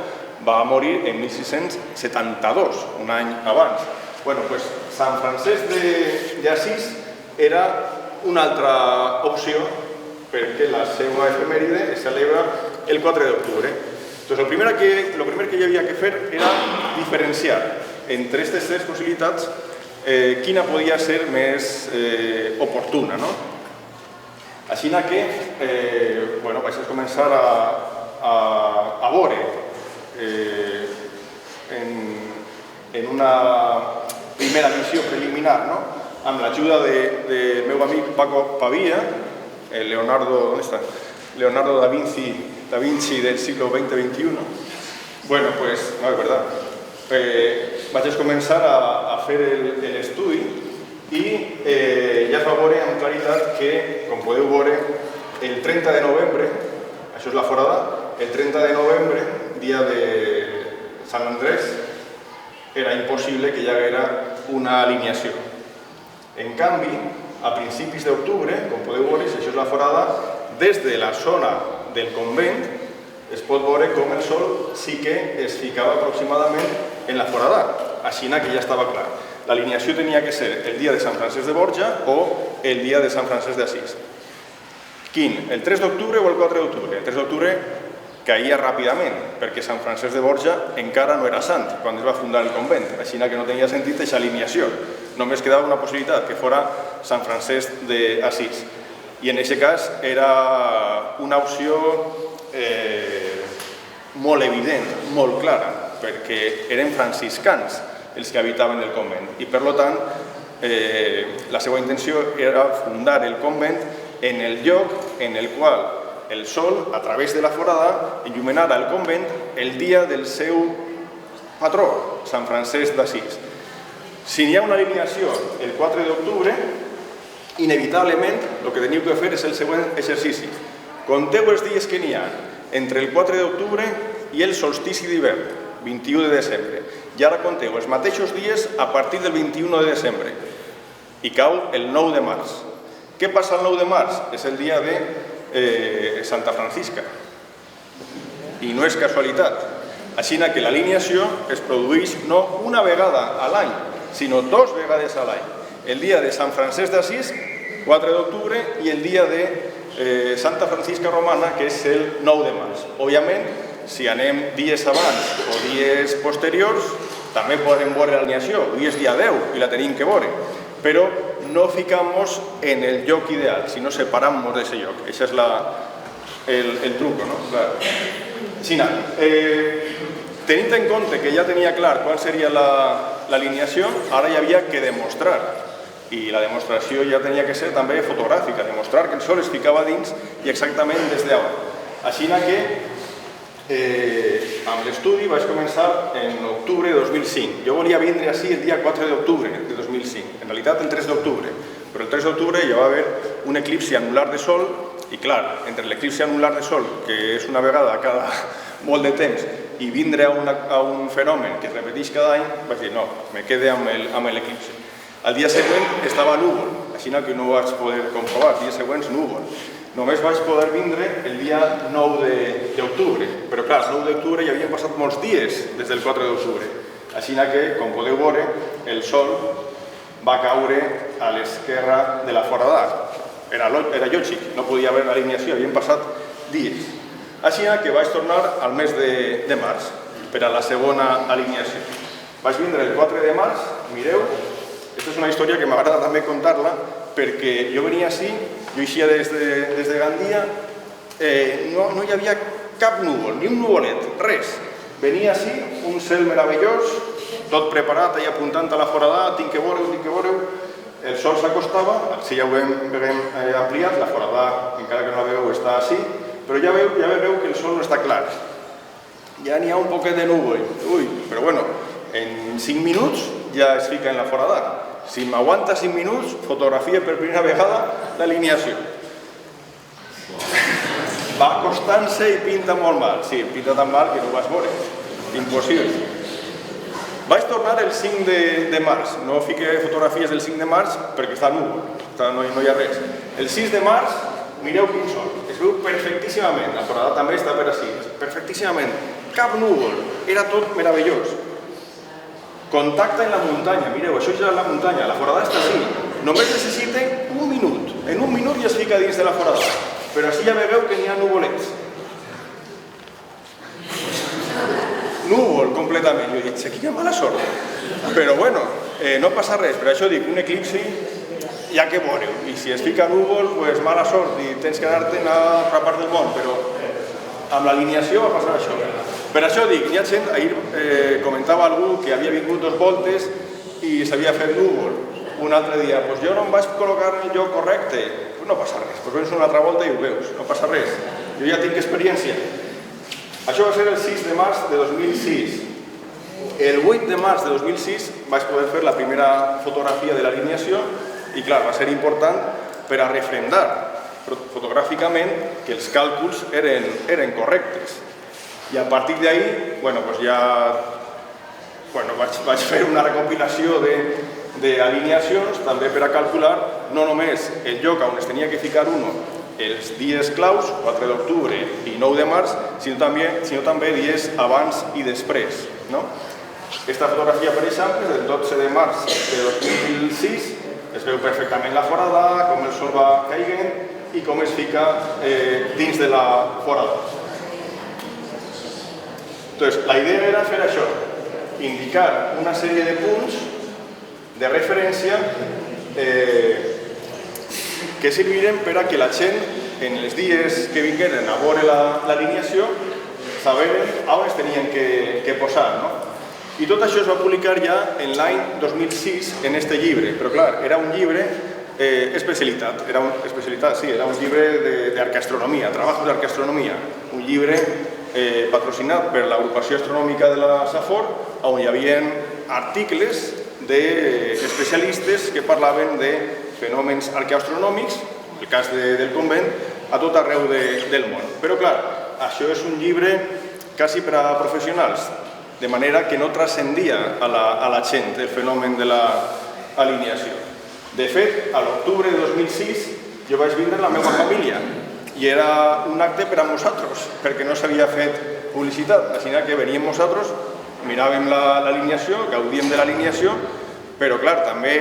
[SPEAKER 2] va morir en 1672, un any abans. Doncs Sant Francesc d'Assís era una altra opció perquè la seva efemèride es celebra el 4 d'octubre. Entonces, el primer que hi havia que fer era diferenciar entre aquestes tres possibilitats quina podia ser més oportuna, no? Així que vaig començar a veure en una primera missió preliminar, amb l'ajuda del meu amic Paco Pavia, Leonardo da Vinci del siglo XX-XXI. Bueno, pues, no, és veritat. Vaig començar a fer l'estudi i ja es va veure amb claritat que, com podeu veure, el 30 de novembre, això és la forada, el 30 de novembre, dia de Sant Andrés, era impossible que hi haguera una alineació. En canvi, a principis d'octubre, com podeu veure, si això és la forada, des de la zona del convent es pot veure com el sol sí que es ficava aproximadament en la forada, així que ja estava clar. L'alineació tenia que ser el dia de Sant Francesc de Borja o el dia de Sant Francesc d'Assís. Quin? El 3 d'octubre o el 4 d'octubre? El 3 d'octubre caïa ràpidament, perquè Sant Francesc de Borja encara no era sant quan es va fundar el convent, així que no tenia sentit aquesta alineació. Només quedava una possibilitat, que fora Sant Francesc d'Assís. I en aquest cas era una opció molt evident, molt clara, perquè eren franciscans els que habitaven el convent. I per tant, la seva intenció era fundar el convent en el lloc en el qual el sol, a través de la forada, il·luminara el convent el dia del seu patró, Sant Francesc d'Assís. Si hi ha una alineació el 4 d'octubre, inevitablement el que teniu que fer és el següent exercici. Compteu els dies que n'hi ha entre el 4 d'octubre i el solstici d'hivern, 21 de desembre. I ara compteu els mateixos dies a partir del 21 de desembre. I cau el 9 de març. Què passa el 9 de març? És el dia de Santa Francisca. I no és casualitat. Així que l'alineació es produeix no una vegada a l'any, sinó 2 vegades a l'any. El dia de Sant Francesc d'Assís, 4 d'octubre, i el dia de Santa Francisca Romana, que és el 9 de març. Òbviament, si anem dies abans o dies posteriors, també podrem veure l'alineació. Avui és dia 10 i la tenim que veure, però no ficamos en el lloc ideal, sinó separamos d'aquest lloc. Això és el truco, no? Tenint en compte que ja tenia clar qual seria l'alineació, ara hi havia que demostrar, i la demostració ja tenia que ser també fotogràfica, demostrar que el sol es ficava dins i exactament des d'on. Així que amb l'estudi vaig començar en octubre de 2005. Jo volia vindre ací el dia 4 d'octubre de 2005, en realitat el 3 d'octubre, però el 3 d'octubre hi va haver un eclipsi anular de sol i clar, entre l'eclipsi anular de sol, que és una vegada cada molt de temps, i vindre a un fenomen que es repeteix cada any, vaig dir no, me quede amb l'eclipsi. El dia següent estava núvol, així que no ho vaig poder comprovar, els dies següents núvol. Només vaig poder vindre el dia 9 d'octubre, però clar, el 9 d'octubre ja havien passat molts dies des del 4 d'octubre. Així que, com podeu veure, el sol va caure a l'esquerra de la forada. Era lògic, no podia haver alineació, havien passat dies. Així que vaig tornar al mes de març per a la segona alineació. Vaig vindre el 4 de març, mireu, aquesta és una història que m'agrada també contar-la, perquè jo venia així, jo eixia des de Gandia, no hi havia cap núvol, ni un nuvolet, res. Venia així, un cel meravellós, tot preparat, allà apuntant a la forada, tinc que veure-ho, el sol s'acostava, així ja ho hem ampliat, la forada, encara que no la veieu, està així, però ja veieu que el sol no està clar. Ja n'hi ha un poquet de núvol, però bueno, en 5 minuts ja es fica en la forada. Si m'aguanta 5 minuts, fotografia per primera vegada l'alineació. Va acostant-se i pinta molt mal. Sí, pinta tan mal que no ho vas veure. Impossible. Vaig tornar el 5 de març. No fiqué fotografies del 5 de març perquè està núvol, no hi ha res. El 6 de març, mireu quin sol. Es veu perfectíssimament. La forada també està per així. Perfectíssimament. Cap núvol. Era tot meravellós. Contacte en la muntanya, mireu, això ja és la muntanya, la forada està així. Només necessiten un minut. En un minut ja es fica dins de la forada. Però així ja veieu que n'hi ha nuvolets. núvol completament. Jo dic, quina mala sort. Però bueno, no passa res. Per això dic, un eclipsi hi ha que veure-ho. I si es fica núvol, doncs mala sort i tens que anar-te'n a altra part del món. Però amb l'alineació va passar això. Per això dic, hi ha gent, ahir comentava algú que havia vingut 2 voltes i s'havia fet núvol. Un altre dia, doncs jo no em vaig col·locar en el lloc correcte. Doncs no passa res, doncs vens una altra volta i ho veus, no passa res. Jo ja tinc experiència. Això va ser el 6 de març de 2006. El 8 de març de 2006 vaig poder fer la primera fotografia de l'alineació i, clar, va ser important per a refrendar fotogràficament que els càlculs eren correctes. I a partir d'ahir, vaig fer una recopilació d'alineacions també per a calcular no només el lloc on es tenia que ficar els dies claus, 4 d'octubre i 9 de març, sinó també dies abans i després. Aquesta fotografia, per exemple, del 12 de març de 2006, es veu perfectament la forada, com el sol va caient i com es fica dins de la forada. Entonces, la idea era fer això, indicar una sèrie de punts de referència que serviren per a que la gent, en els dies que vingueren a veure l'alineació, saberen on es tenien que posar. I tot això es va publicar ja en l'any 2006 en este llibre, però clar, era un llibre especialitat, era un llibre d'arqueastronomia, treballs d'arqueastronomia, un llibre patrocinat per l'agrupació astronòmica de la Safor, on hi havia articles d'especialistes que parlaven de fenòmens arqueastronòmics, el cas del convent, a tot arreu del món. Però clar, això és un llibre quasi per a professionals, de manera que no transcendia a la gent el fenomen de l'alineació. De fet, a l'octubre de 2006 jo vaig vindre amb la meva família i era un acte per a nosaltres, perquè no s'havia fet publicitat. Així que veníem nosaltres, miràvem l'alineació, gaudíem de l'alineació, però clar, també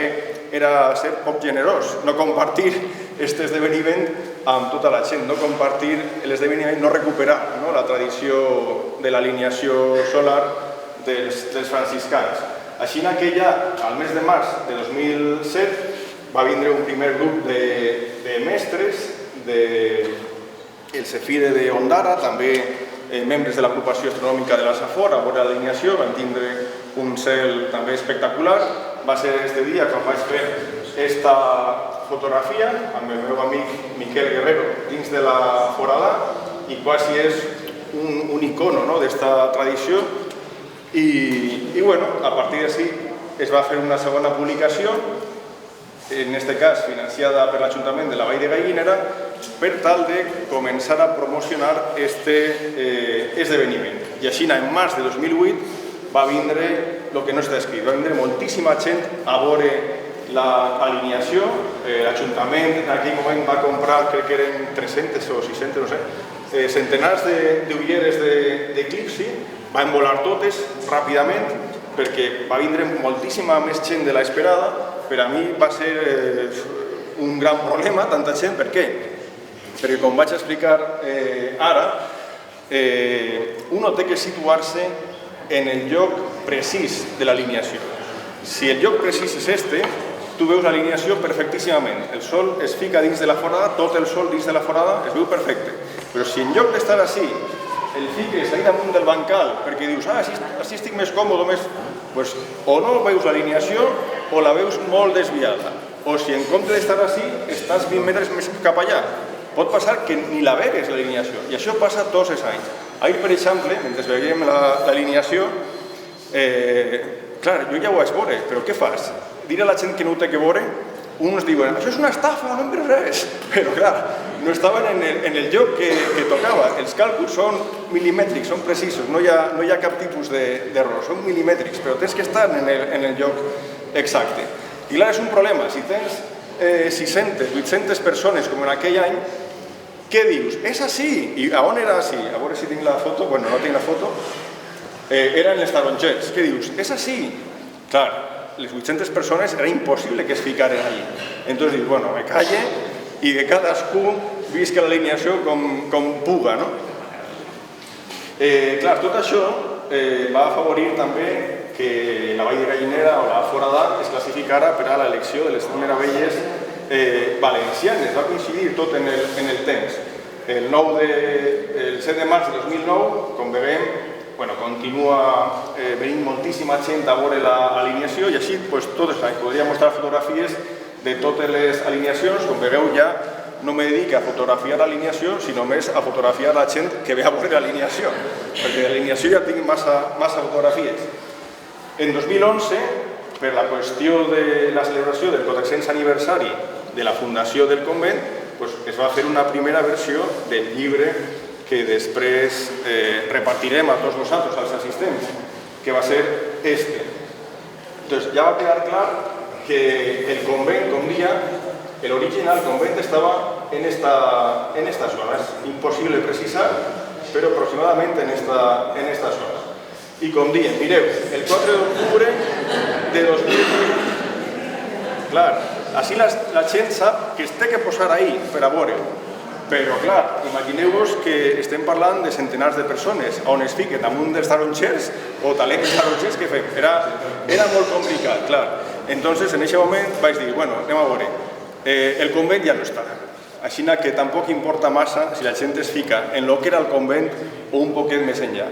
[SPEAKER 2] era ser poc generós, no compartir aquest esdeveniment amb tota la gent, no compartir l'esdeveniment, no recuperar la tradició de l'alineació solar dels franciscans. Així que ja, al mes de març de 2007, va vindre un primer grup de mestres del Cefire d'Ondara, també membres de l'agrupació astronòmica de la Safor, a veure l'alineació, van tindre un cel també espectacular. Va ser aquest dia quan vaig fer aquesta fotografia amb el meu amic Miquel Guerrero dins de la forada i quasi és un icono d'esta tradició. I a partir d'ací es va fer una segona publicació, en aquest cas financiada per l'Ajuntament de la Vall de Gallinera, per tal de començar a promocionar aquest esdeveniment. I així, en març de 2008, va vindre el que no està escrit, va vindre moltíssima gent a veure l'alineació. L'Ajuntament en aquell moment va comprar, crec que eren 300 o 600, no sé, centenars d'ulleres d'eclipsi, van volar totes ràpidament perquè va vindre moltíssima més gent de l'esperada. Per a mi va ser un gran problema, tanta gent. Per què? Perquè, com vaig explicar ara, uno té que situar-se en el lloc precís de l'alineació. Si el lloc precís és este, tu veus l'alineació perfectíssimament. El sol es fica dins de la forada, tot el sol dins de la forada es veu perfecte. Però si en lloc d'estar així, el fiques ahí damunt del bancal, perquè dius, així estic més còmode, o no veus l'alineació o la veus molt desviada. O si en compte d'estar així, estàs 20 metres més cap allà. Pot passar que ni la vegues l'alineació, i això passa tots els anys. Ahir, per exemple, mentre veiem l'alineació, clar, jo ja ho vaig veure, però què fas? Dir a la gent que no ho té que veure, uns diuen, això és una estafa, no em veus res. Però clar, no estaven en el lloc que tocava. Els càlculs són milimètrics, són precisos, no hi ha cap tipus d'error, són milimètrics, però tens que estar en el lloc exacte. I clar, és un problema, si tens 600, 800 persones com en aquell any, què dius? És així! I on era així? A veure si tinc la foto, bueno, no tinc la foto, eren els tarongets. Què dius? És així! Clar, les 800 persones era impossible que es ficaren allí. Entonces dius, bueno, me calle i que cadascú visca l'alineació com puga, no? Clar, tot això va afavorir també que la Vall de Gallinera o la Foradà es classificara per a l'elecció de les 100 meravelles valencianes. Va coincidir tot en el temps. El 7 de març de 2009, com veiem, continua venint moltíssima gent a veure l'alineació i així podria mostrar fotografies de totes les alineacions. Com veureu, ja no me dedico a fotografiar l'alineació, sinó més a fotografiar la gent que ve a veure l'alineació, perquè de l'alineació ja tinc massa fotografies. En 2011, per la qüestió de la celebració del 400 aniversari de la fundació del convent, es va fer una primera versió del llibre que després repartirem a tots nosaltres, als assistents, que va ser este. Entonces, ja va quedar clar que el convent, com dia, el original convent estaba en esta zona. Es imposible precisar, pero aproximadamente en esta zona. Y com diem, mireu, el 4 d'octubre de 2020, clar, així la gent sap que es té que posar ahí per a veure-ho. Però, clar, imagineu-vos que estem parlant de centenars de persones on es fiquen damunt dels tarongers o talents dels tarongers que fem. Era molt complicat, clar. Entonces, en aquest moment vaig dir, bueno, anem a veure. El convent ja no està. Així que tampoc importa massa si la gent es fica en el que era el convent o un poquet més enllà.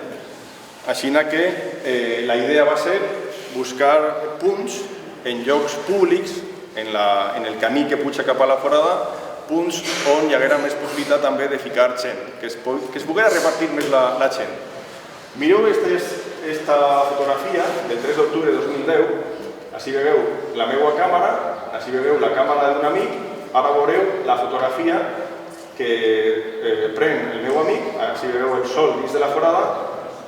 [SPEAKER 2] Així que la idea va ser buscar punts en llocs públics, en el camí que puja cap a la Foradà, punts on hi haguera més possibilitat també de ficar gent, que es poguera repartir més la gent. Mireu esta fotografia del 3 d'octubre de 2010, així veieu la meva càmera, així veieu la càmera d'un amic, ara veureu la fotografia que pren el meu amic, així veieu el sol dins de la Foradà,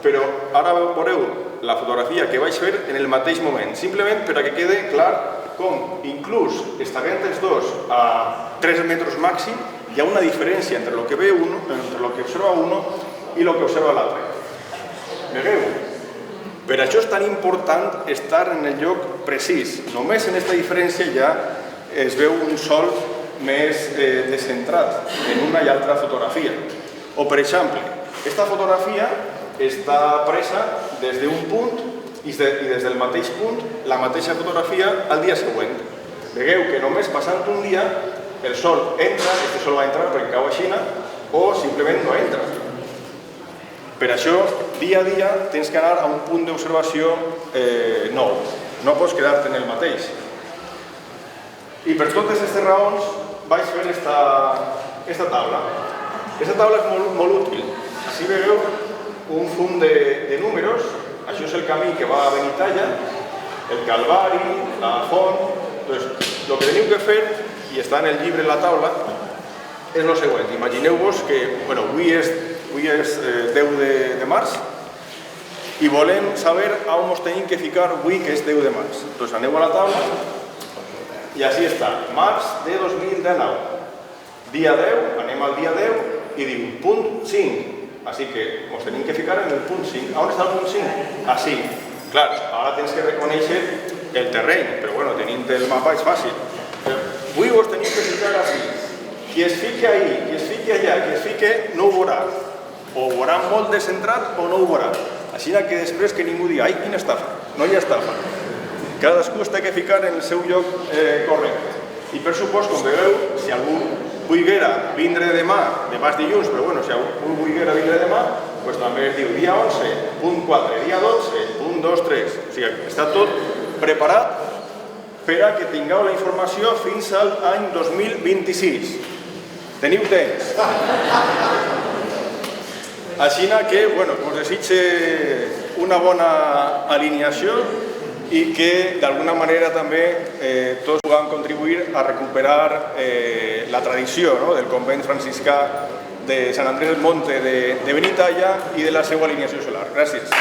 [SPEAKER 2] però ara veureu la fotografia que vaig fer en el mateix moment, simplement per a que quede clar com, inclús estant els dos a 3 metres màxim, hi ha una diferència entre el que ve uno, entre el que observa uno i el que observa l'altre. Veieu? Per això és tan important estar en el lloc precís. Només en aquesta diferència ja es veu un sol més descentrat en una i altra fotografia. O, per exemple, aquesta fotografia està presa des d'un punt i des del mateix punt la mateixa fotografia al dia següent. Veieu que només passant un dia el sol entra, este sol va entrar perquè cau a Xina, o simplement no entra. Per això, dia a dia, tens que anar a un punt d'observació nou. No pots quedar-te en el mateix. I per totes aquestes raons vaig fer aquesta taula. Aquesta taula és molt útil. Així veieu un fum de números. Això és el camí que va a Benitalla, el Calvari, la Font. Entonces, el que teniu que fer, i està en el llibre en la taula, és el següent. Imagineu-vos que avui és 10 de març i volem saber on ens tenim que ficar avui, que és 10 de març. Doncs aneu a la taula i així està, març de 2019. Dia 10, anem al dia 10 i diu punt 5. Així que ens tenim que ficar en el punt 5. On està el punt 5? Així. Clar, ara tens que reconèixer el terreny, però bueno, tenint el mapa és fàcil. Avui us tenim que ficar així. Qui es fique ahí, qui es fique allà, qui es fique no ho veurà. O ho veurà molt descentrat o no ho veurà. Així que després que ningú digui, ai, quina estafa. No hi ha estafa. Cadascú es té que ficar en el seu lloc correcte. I per supost, com veieu, si algú volguera vindre demà és dilluns, però bueno, si algú volguera vindre demà, doncs també es diu dia 11, punt 4, dia 12, punt 2, 3. O sigui, està tot preparat per a que tingueu la informació fins al any 2026. Teniu temps. Així que, bueno, us desitge una bona alineació i que d'alguna manera també tots puguem contribuir a recuperar la tradició del convent franciscà de Sant Andrés del Monte de Benitalla i de la seva alineació solar. Gràcies.